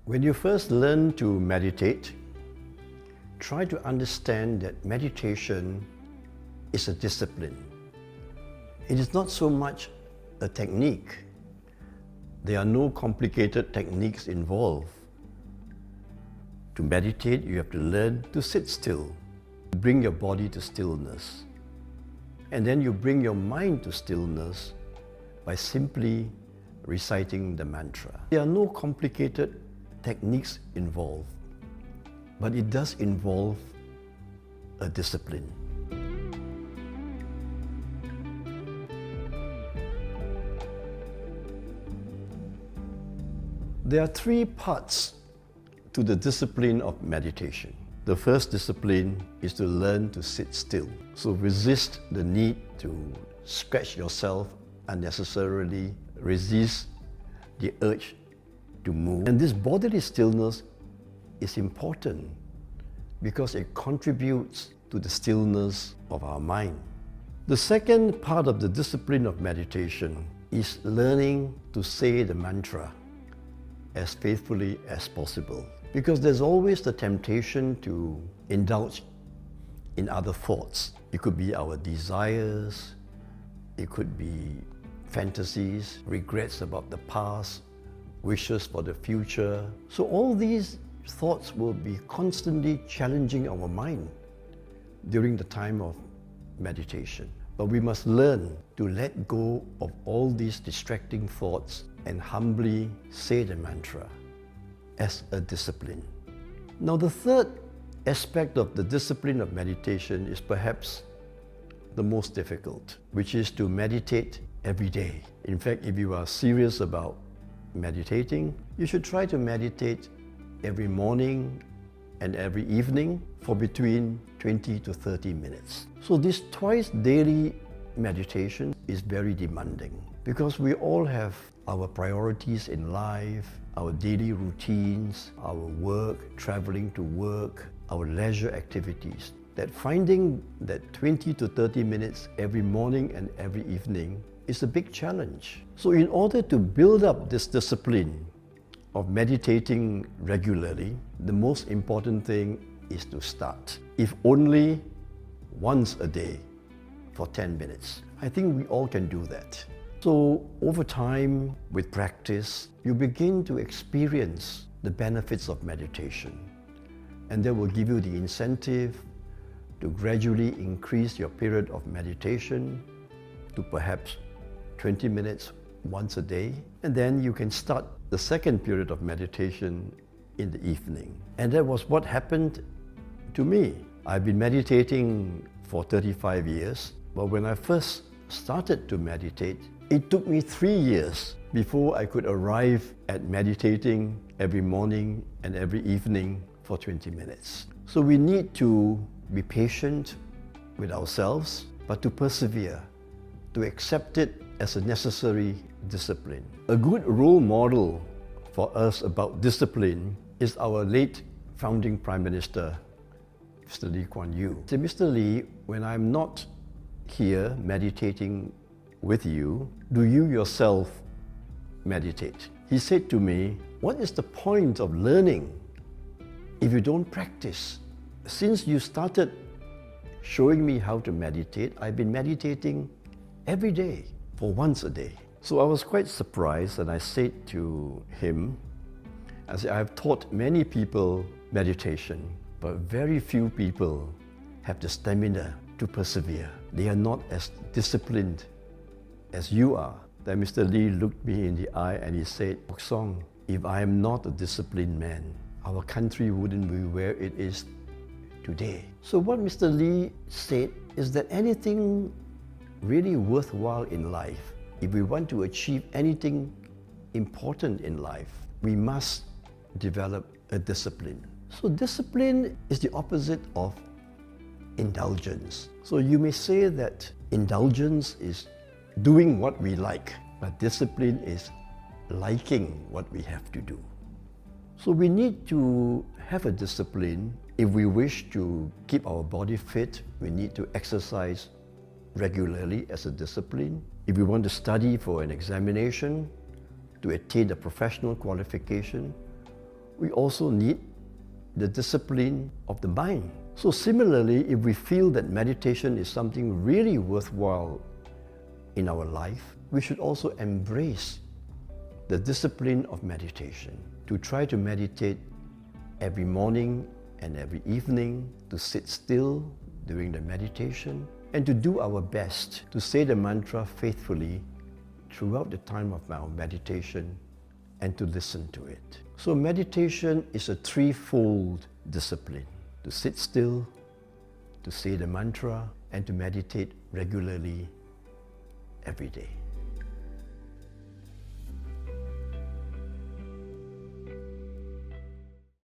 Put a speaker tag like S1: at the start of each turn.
S1: When you first learn to meditate, try to understand that meditation is a discipline. It is not so much a technique. There are no complicated techniques involved. To meditate, you have to learn to sit still. Bring your body to stillness. And then you bring your mind to stillness by simply reciting the mantra. There are no complicated techniques involved, but it does involve a discipline. There are three parts to the discipline of meditation. The first discipline is to learn to sit still. So resist the need to scratch yourself unnecessarily, resist the urge to move. And this bodily stillness is important because it contributes to the stillness of our mind. The second part of the discipline of meditation is learning to say the mantra as faithfully as possible. Because there's always the temptation to indulge in other thoughts. It could be our desires, it could be fantasies, regrets about the past, wishes for the future. So all these thoughts will be constantly challenging our mind during the time of meditation. But we must learn to let go of all these distracting thoughts and humbly say the mantra as a discipline. Now, the third aspect of the discipline of meditation is perhaps the most difficult, which is to meditate every day. In fact, if you are serious about meditating, you should try to meditate every morning and every evening for between 20 to 30 minutes. So this twice daily meditation is very demanding because we all have our priorities in life, our daily routines, our work, traveling to work, our leisure activities. That finding that 20 to 30 minutes every morning and every evening is a big challenge. So in order to build up this discipline of meditating regularly, the most important thing is to start. If only once a day for 10 minutes. I think we all can do that. So over time, with practice, you begin to experience the benefits of meditation. And that will give you the incentive to gradually increase your period of meditation to perhaps 20 minutes once a day. And then you can start the second period of meditation in the evening. And that was what happened to me. I've been meditating for 35 years, but when I first started to meditate, it took me 3 years before I could arrive at meditating every morning and every evening for 20 minutes. So we need to be patient with ourselves, but to persevere, to accept it as a necessary discipline. A good role model for us about discipline is our late founding Prime Minister, Mr. Lee Kuan Yew. So Mr. Lee, when I'm not here meditating with you, do you yourself meditate? He said to me, what is the point of learning if you don't practice? Since you started showing me how to meditate, I've been meditating every day for once a day. So I was quite surprised, and I said to him, I said, I've taught many people meditation, but very few people have the stamina to persevere. They are not as disciplined as you are. Then Mr. Lee looked me in the eye and he said, Bok Song, if I am not a disciplined man, our country wouldn't be where it is today. So what Mr. Lee said is that anything really worthwhile in life, if we want to achieve anything important in life, we must develop a discipline. So discipline is the opposite of indulgence. So you may say that indulgence is doing what we like, but discipline is liking what we have to do. So we need to have a discipline. If we wish to keep our body fit, we need to exercise regularly as a discipline. If we want to study for an examination, to attain a professional qualification, we also need the discipline of the mind. So similarly, if we feel that meditation is something really worthwhile in our life, we should also embrace the discipline of meditation, to try to meditate every morning and every evening, to sit still during the meditation, and to do our best to say the mantra faithfully throughout the time of our meditation and to listen to it. So meditation is a threefold discipline: to sit still, to say the mantra, and to meditate regularly every day.